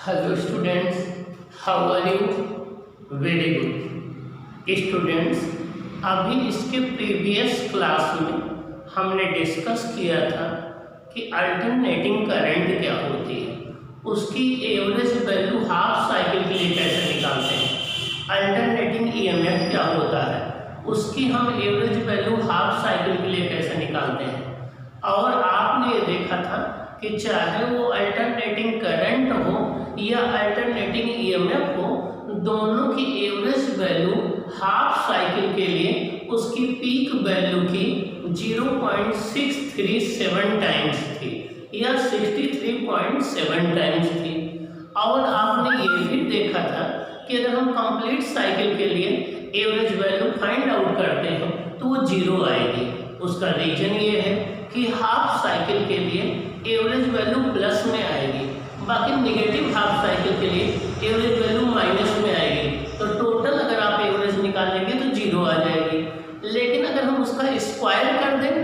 Hello students, how are you? Very good students. अभी इसके previous class में हमने डिस्कस किया था कि अल्टरनेटिंग करंट क्या होती है, उसकी एवरेज वैल्यू हाफ साइकिल के लिए कैसे निकालते हैं, अल्टरनेटिंग ईएमएफ क्या होता है उसकी हम एवरेज वैल्यू हाफ साइकिल के लिए कैसे निकालते हैं। और आपने ये देखा था कि चाहे वो अल्टरनेटिंग करंट हो या अल्टरनेटिंग ईएमएफ हो, दोनों की एवरेज वैल्यू हाफ साइकिल के लिए उसकी पीक वैल्यू की 0.637 टाइम्स थी या 63.7 टाइम्स थी। और आपने ये भी देखा था कि अगर हम कंप्लीट साइकिल के लिए एवरेज वैल्यू फाइंड आउट करते हैं तो वो 0 आएगी। उसका रीजन ये है कि हाफ साइकिल के लिए एवरेज वैल्यू प्लस में आएगी, बाकी नेगेटिव हाफ साइकिल के लिए एवरेज वैल्यू माइनस में आएगी। तो टोटल अगर आप एवरेज निकालेंगे तो 0 आ जाएगी। लेकिन अगर हम उसका स्क्वायर कर दें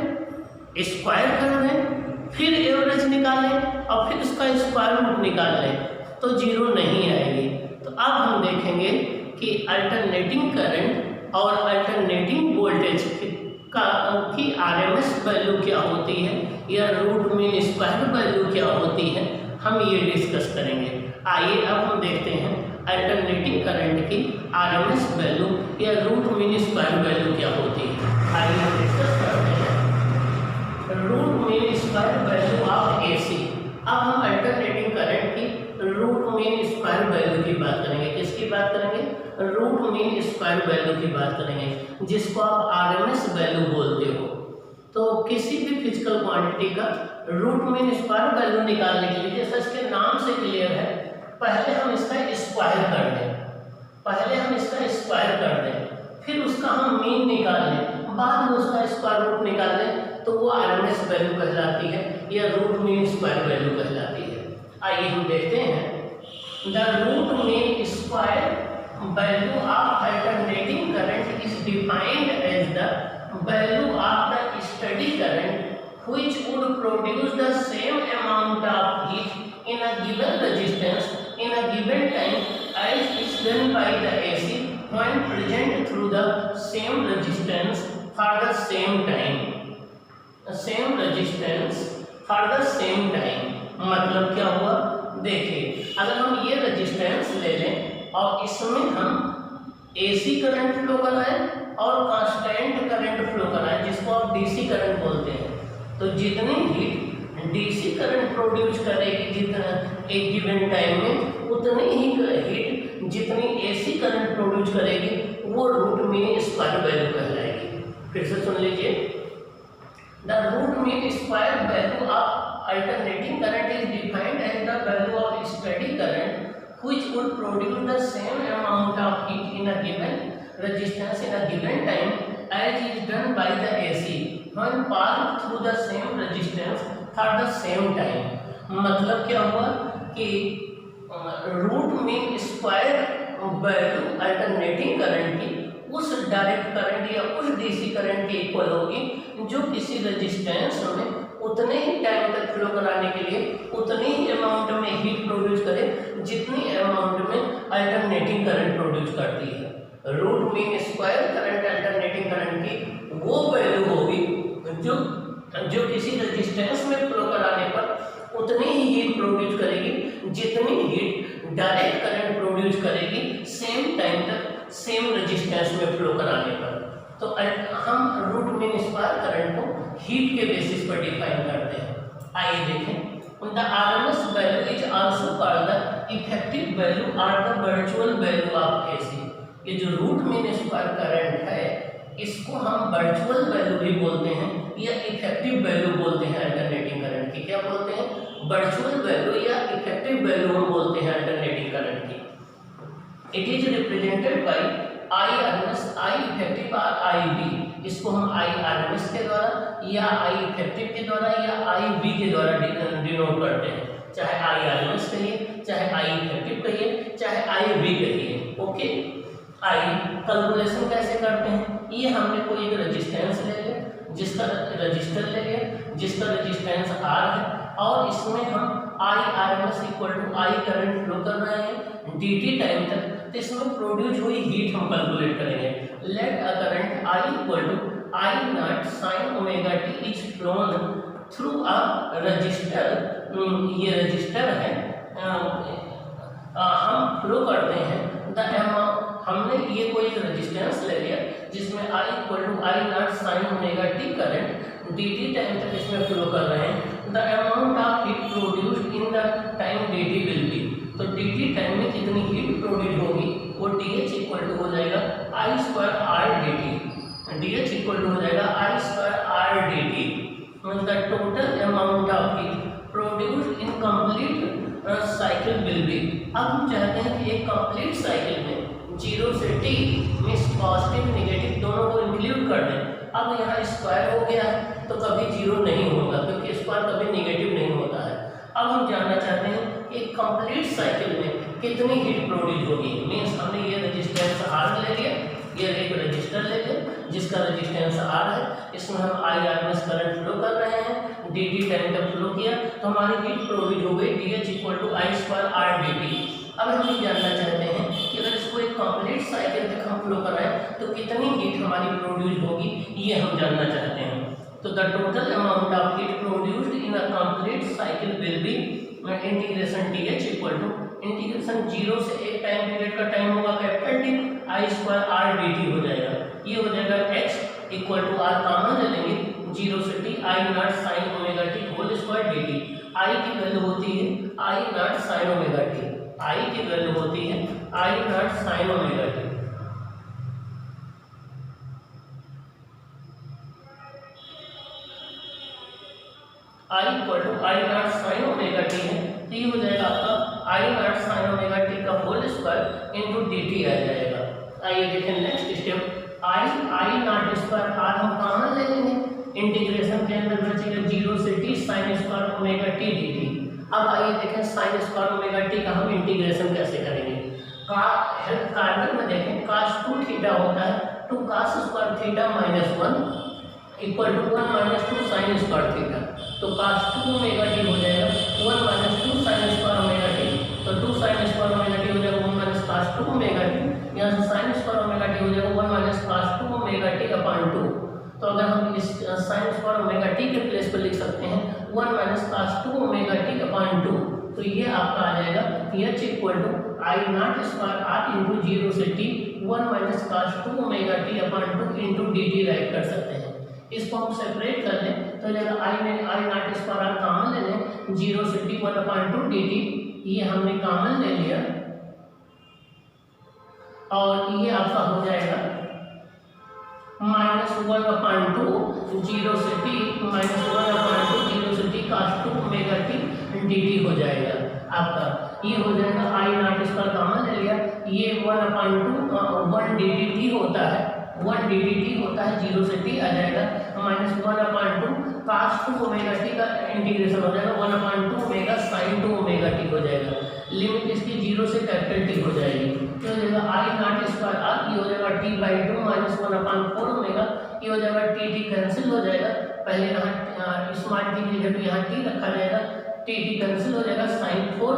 फिर एवरेज निकालें और फिर उसका स्क्वायर रूट निकाल लें तो 0 नहीं आएगी। तो अब हम देखेंगे कि अल्टरनेटिंग करंट और अल्टरनेटिंग वोल्टेज की आरएमएस वैल्यू क्या होती है या रूट मीन स्क्वायर वैल्यू क्या होती है, हम ये डिस्कस करेंगे। आइए अब हम देखते हैं अल्टरनेटिंग करंट की आरएमएस वैल्यू या रूट मीन स्क्वायर वैल्यू क्या होती है। आइए हम डिस्कस करते हैं root mean square value of AC. अब हम अल्टरनेटिंग करंट की रूट मीन स्क्वायर वैल्यू की बात करेंगे। किसकी बात करेंगे? रूट मीन स्क्वायर वैल्यू की बात करेंगे, जिसको आप आरएमएस वैल्यू बोलते हो। तो किसी भी फिजिकल क्वांटिटी का रूट मीन स्क्वायर वैल्यू निकालने के लिए, जैसा इसके नाम से क्लियर है, पहले हम इसका स्क्वायर कर दें, फिर उसका हम मीन निकाल लें, बाद में उसका स्क्वायर रूट निकाल लें, तो वो आरएमएस वैल्यू कहलाती है या रूट मीन स्क्वायर वैल्यू कहलाती है। आइए हम देखते हैं the root mean square value of alternating current is defined as the value of the steady current which would produce the same amount of heat in a given resistance in a given time as is done by the AC when present through the same resistance for the same time. मतलब क्या हुआ? देखिए, अगर हम ये resistance ले लें और इसमें हम एसी करंट फ्लो कराएं और कांस्टेंट करंट फ्लो कराएं, जिसको आप डीसी करंट बोलते हैं, तो जितनी हीट डीसी करंट प्रोड्यूस करेगी जितना एक गिवन टाइम में, उतनी ही हीट जितनी एसी करंट प्रोड्यूस करेगी वो रूट मीन स्क्वायर वैल्यू कहलाएगी। फिर से सुन लीजिए, the root mean square value of alternating current is defined as the value of steady current which would produce the same amount of heat in a given resistance in a given time as is done by the AC when passed through the same resistance for the same time. मतलब क्या हुआ कि root mean square value alternating current की उस direct current या उस DC current के equal होगी जो किसी रेजिस्टेंस में उतने ही टाइम तक फ्लो कराने के लिए उतनी ही अमाउंट में हीट प्रोड्यूस करे जितनी अमाउंट में अल्टरनेटिंग करंट प्रोड्यूस करती है। Root mean square current alternating current की वो वैल्यू होगी जो किसी रेजिस्टेंस में फ्लो कराने पर उतनी ही हीट प्रोड्यूस करेगी जितनी हीट डायरेक्ट करंट प्रोड्यूस करेगी सेम टाइम तक सेम रेजिस्टेंस में फ्लो कराने पर। तो हम रूट मीन स्क्वायर करंट को हीट के बेसिस पर डिफाइन करते हैं। आइए देखें, the RMS value is also called the effective value और the virtual value of AC. ये जो रूट मीन स्क्वायर करंट है इसको हम वर्चुअल वैल्यू भी बोलते हैं या इफेक्टिव वैल्यू बोलते हैं अल्टरनेटिंग करंट की। क्या बोलते हैं? वर्चुअल वैल्यू या इफेक्टिव वैल्यू हम बोलते हैं अल्टरनेटिंग करंट की। It is represented by I RMS, I effective और आई वी। इसको हम आई आरएमएस के द्वारा या आई इफेक्टिव के द्वारा या आई वी के द्वारा डिनोट करते हैं। चाहे आई आरएमएस कहिए, चाहे आई इफेक्टिव कहिए, चाहे आई वी कहिए। ओके, आई कैलकुलेशन कैसे करते हैं? ये हमने कोई एक रेजिस्टेंस ले लिया, जिसका रजिस्टर ले लिया, जिसका रेजिस्टेंस आर है, और इसमें हम I R M S equal to I current flow कर रहे हैं dt टाइम तक, तो इसमें प्रोड्यूस हुई हीट हम कैलकुलेट करेंगे। Let a current I equal to I not sine omega T is flown through a resistor. ये रजिस्टर है, हम फ्लो करते हैं द अमाउंट, हमने ये कोई रेजिस्टेंस ले लिया जिसमें I equal to I not sine omega T current dt time तक इसमें फ्लो कर रहे हैं। The amount of heat produced in the time dt will be, तो dt टाइम में कितनी हीट प्रोड्यूस होगी वो dH इक्वल टू हो जाएगा I square R dt। dH equal to हो जाएगा I square R dt। The total amount of heat produced in complete cycle will be. अब हम चाहते हैं कि एक कंप्लीट साइकिल में 0 से t में पॉजिटिव नेगेटिव दोनों को इंक्लूड कर दें। अब यहाँ स्क्वायर हो गया है तो कभी 0 नहीं होगा, क्योंकि स्क्वायर कभी नेगेटिव नहीं होता है। अब हम जानना चाहते हैं कि एक कंप्लीट साइकिल में कितनी हीट प्रोड्यूस होगी। मीन्स हमने ये रेजिस्टेंस R ले लिया, ये एक रजिस्टर ले लिया जिसका रेजिस्टेंस R है, इसमें हम I R M S current flow कर रहे हैं, dt टाइम तक फ्लो किया तो हमारी हीट प्रोड्यूस हो गई dH equal to I square R dt। अब हम ये जानना चाहते हैं कि अगर इसको एक कंप्लीट साइकिल तक हम फ्लो कराएं तो कितनी हीट हमारी प्रोड्यूस होगी, ये हम जानना चाहते हैं। तो the total amount of heat produced in a complete cycle will be integration dH equal to integration 0 से एक टाइम पीरियड का टाइम होगा capital T, I square R dt हो जाएगा। ये हो जाएगा x equal to R common ले लेंगे 0 से t I not sine omega T whole square dt। I की वैल्यू होती है I not sine omega T, I की वैल्यू होती है I not sine omega T. I equal to I not sine omega T है, तो ये हो जाएगा आपका I not sine omega T का होल स्क्वायर इनटू dt आ जाएगा। आइए देखें next step, I naught square R हम कॉमन ले लेंगे, इंटीग्रेशन के अंदर बचेगा 0 से t sine square omega T dt। अब आइए देखें साइन स्क्वायर ओमेगा टी का हम इंटीग्रेशन कैसे करेंगे। कार्बन में देखें cos 2 थीटा होता है, 2 cos square theta minus 1 equal to 1 minus 2 sine square theta, तो cos 2 ओमेगा टी हो जाएगा 1 minus 2 sine square omega t, तो 2 साइन स्क्वायर ओमेगा टी हो जाएगा 1 माइनस cos 2 ओमेगा टी, यहाँ से साइन स्क्वायर ओमेगा टी हो जाएगा 1 minus cos 2 omega t upon 2। तो अगर हम इस साइन स्क्वायर ओमेगा टी के प्लेस पर लिख सकते हैं 1 minus cos 2 omega t upon 2, तो ये आपका आ जाएगा h equal to I naught square R into 0 से t 1 minus cos 2 omega t upon 2 into dt write कर सकते हैं। इसको हम सेपरेट कर लें तो जब आई में आई नॉट स्क्वायर आर कॉमन ले लें 0 से t 1 अपॉन 2 dt, ये हमने कॉमन ले लिया और ये आपका हो जाएगा माइनस 1 अपॉन 2 0 से t माइनस 1 अपॉन 2 0 से t cos 2 omega T dt हो जाएगा आपका। ये हो जाएगा आई नॉट स्क्वायर कॉमन ले लिया, ये 1 अपॉन 2 1 dt होता है, 1 dt होता है 0 से t आ जाएगा minus 1 upon 2 cos 2 omega T का इंटीग्रेशन हो जाएगा 1 upon 2 omega sine 2 omega t हो जाएगा। लिमिट इसकी 0 से कैपिटल टी हो जाएगी, ये हो जाएगा आई नॉट स्क्वायर आर, ये हो जाएगा t by 2 minus 1 upon 4 omega, ये हो जाएगा t कैंसिल हो जाएगा, पहले यहाँ स्मॉल t की जगह यहाँ t रखा जाएगा, t कैंसिल हो जाएगा साइन 4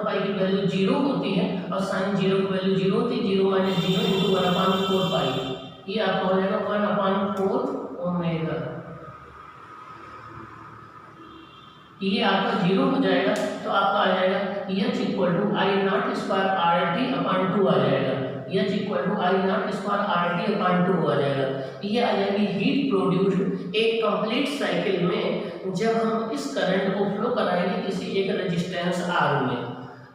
पाई की वैल्यू 0 होती है और साइन 0 की वैल्यू 0 होती है, 0 माइनस 0 इंटू 1 अपॉन 4 पाई, ये आपका हो जाएगा 1 अपॉन 4 ओमेगा, ये आपका 0 हो जाएगा तो आपका आ जाएगा h equal to I naught square R t upon 2 आ जाएगा, h equal to I naught square R t upon 2 आ जाएगा। ये आ जाएगी हीट प्रोड्यूस्ड एक कंप्लीट साइकिल में जब हम इस करंट को फ्लो कराएंगे किसी एक रेजिस्टेंस R में।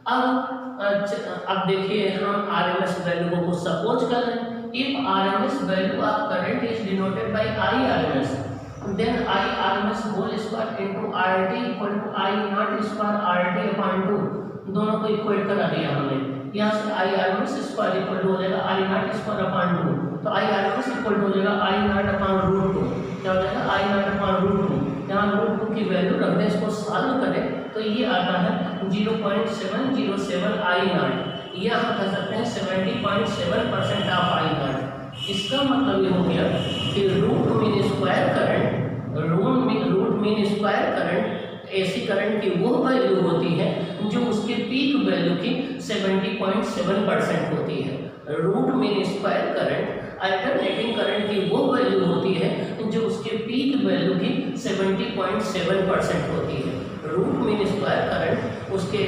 अब देखिए हम RMS वैल्यू को सपोज कर लें, if RMS value of current is denoted by IRMS, then IRMS whole square into RT equal to I naught square RT upon 2, दोनों को इक्वेट करा दिया हमने, यहाँ से IRMS स्क्वायर इक्वल टू हो जाएगा I नॉट स्क्वायर अपॉन 2, तो IRMS इक्वल टू हो जाएगा I नॉट अपॉन रूट 2, क्या हो जाएगा I नॉट अपॉन रूट 2, यहाँ रूट 2 की वैल्यू रख दें, इसको सॉल्व करें तो ये आता है 0.707 I नॉट, ये हम कह सकते हैं 70.7% ऑफ I नॉट। इसका मतलब ये हो गया कि root mean square current AC current की वो वैल्यू होती है जो उसके पीक वैल्यू की 70.7% होती है। Root mean square current alternating current की वो वैल्यू होती है जो उसके पीक वैल्यू की 70.7% होती है। रूट मीन स्क्वायर करंट उसके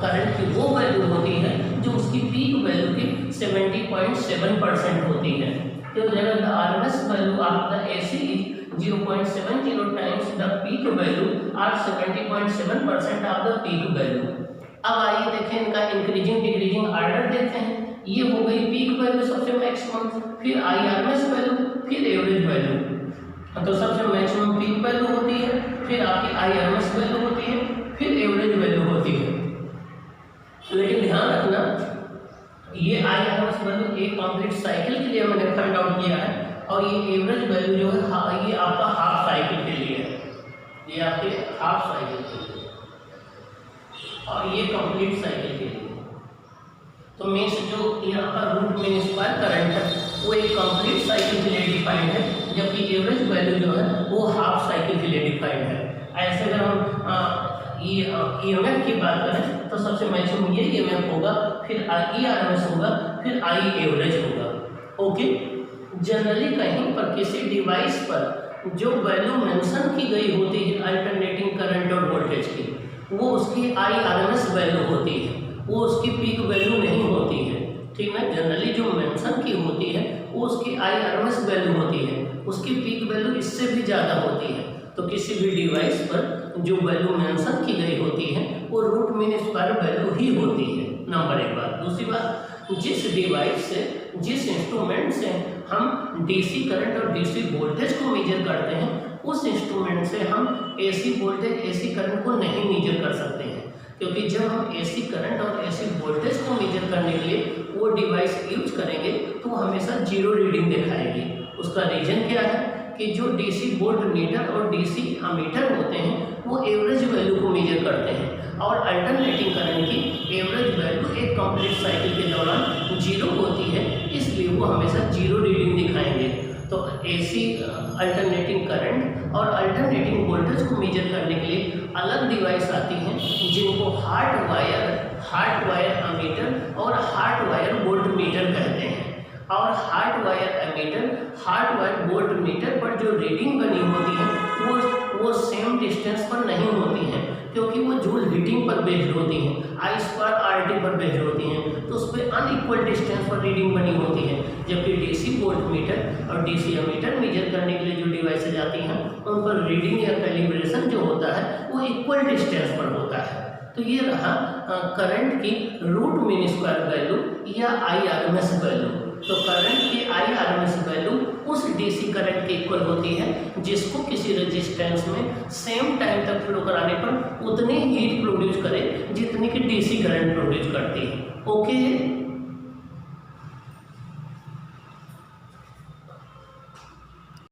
करंट की वो वैल्यू होती है जो उसकी पीक वैल्यू की 70.7% होती है। तो जब the RMS value of the AC is 0.70 times the peak value और 70.7% ऑफ द पीक वैल्यू। अब आइए देखें इनका इंक्रीजिंग डिक्रीजिंग ऑर्डर देखते हैं। ये हो गई पीक वैल्यू सबसे मैक्सिमम, फिर IRMS वैल्यू, फिर एवरेज वैल्यू। तो सबसे मैक्सिमम पीक वैल्यू होती है, फिर आपकी IRMS वैल्यू होती है, फिर एवरेज वैल्यू होती है। लेकिन ध्यान रखना ये IRMS वैल्यू एक कंप्लीट साइकिल के लिए मैंने फाइंड आउट किया है और ये एवरेज वैल्यू जो है ये आपका हाफ साइकिल के लिए है, ये आपके हाफ साइकिल के लिए और ये कंप्लीट साइकिल के लिए। तो मीन्स जो यहाँ का रूट मीन स्क्वायर करंट है वो एक कंप्लीट साइकिल के लिए डिफाइंड है, जबकि एवरेज वैल्यू जो है वो हाफ साइकिल के लिए डिफाइंड है। ऐसे अगर हम EMF की बात करें तो सबसे मैक्सिमम ये EMF होगा, फिर IRMS होगा, फिर I एवरेज होगा। ओके, जनरली कहीं पर किसी डिवाइस पर जो वैल्यू मेंशन की गई होती है अल्टरनेटिंग करंट और वोल्टेज की, वो उसकी IRMS वैल्यू होती है, वो उसकी पीक वैल्यू नहीं होती है। ठीक है, जनरली जो मेंशन की होती है वो उसकी IRMS वैल्यू होती है, उसकी पीक वैल्यू इससे भी ज़्यादा होती है। तो किसी भी डिवाइस पर जो वैल्यू मेंशन की गई होती है वो रूट मीन स्क्वायर वैल्यू ही होती है, नंबर एक बात। दूसरी बात, जिस डिवाइस से जिस इंस्ट्रूमेंट से हम DC करंट और DC वोल्टेज को मेजर करते हैं उस इंस्ट्रूमेंट से हम AC वोल्टेज AC करंट को नहीं मेजर कर सकते हैं, क्योंकि जब हम AC करंट और AC वोल्टेज को मेजर करने के लिए वो डिवाइस यूज करेंगे तो वो हमेशा जीरो रीडिंग दिखाएगी। उसका रीजन क्या है कि जो DC वोल्ट मीटर और DC अमीटर होते हैं वो एवरेज वैल्यू को मेजर करते हैं और अल्टरनेटिंग करंट की एवरेज वैल्यू एक कंप्लीट साइकिल के दौरान जीरो होती है, इसलिए वो हमेशा जीरो रीडिंग दिखाएंगे। तो AC अल्टरनेटिंग करंट और अल्टरनेटिंग वोल्टेज को मेजर करने के लिए अलग डिवाइस आती हैं जिनको हार्ट वायर अमीटर और हार्ट वायर वोल्ट मीटर कहते हैं। और hot wire ammeter, hot wire voltmeter पर जो रीडिंग बनी होती है वो सेम डिस्टेंस पर नहीं होती हैं, क्योंकि वो जूल हीटिंग पर बेस्ड होती हैं, I2RT पर बेस्ड होती हैं, तो उस पर अनइक्वल डिस्टेंस पर रीडिंग बनी होती है। जबकि DC वोल्ट मीटर और DC अमीटर मेजर करने के लिए जो डिवाइसेज आती हैं उन पर रीडिंग या कैलिब्रेशन जो होता है वो इक्वल डिस्टेंस पर होता है। तो ये रहा करंट की रूट मीन स्क्वायर वैल्यू या IRMS वैल्यू। तो करंट की IRMS वैल्यू उस DC करंट के इक्वल होती है जिसको किसी रेजिस्टेंस में सेम टाइम तक फ्लो कराने पर उतनी हीट प्रोड्यूस करे जितनी कि DC करंट प्रोड्यूस करती है। ओके।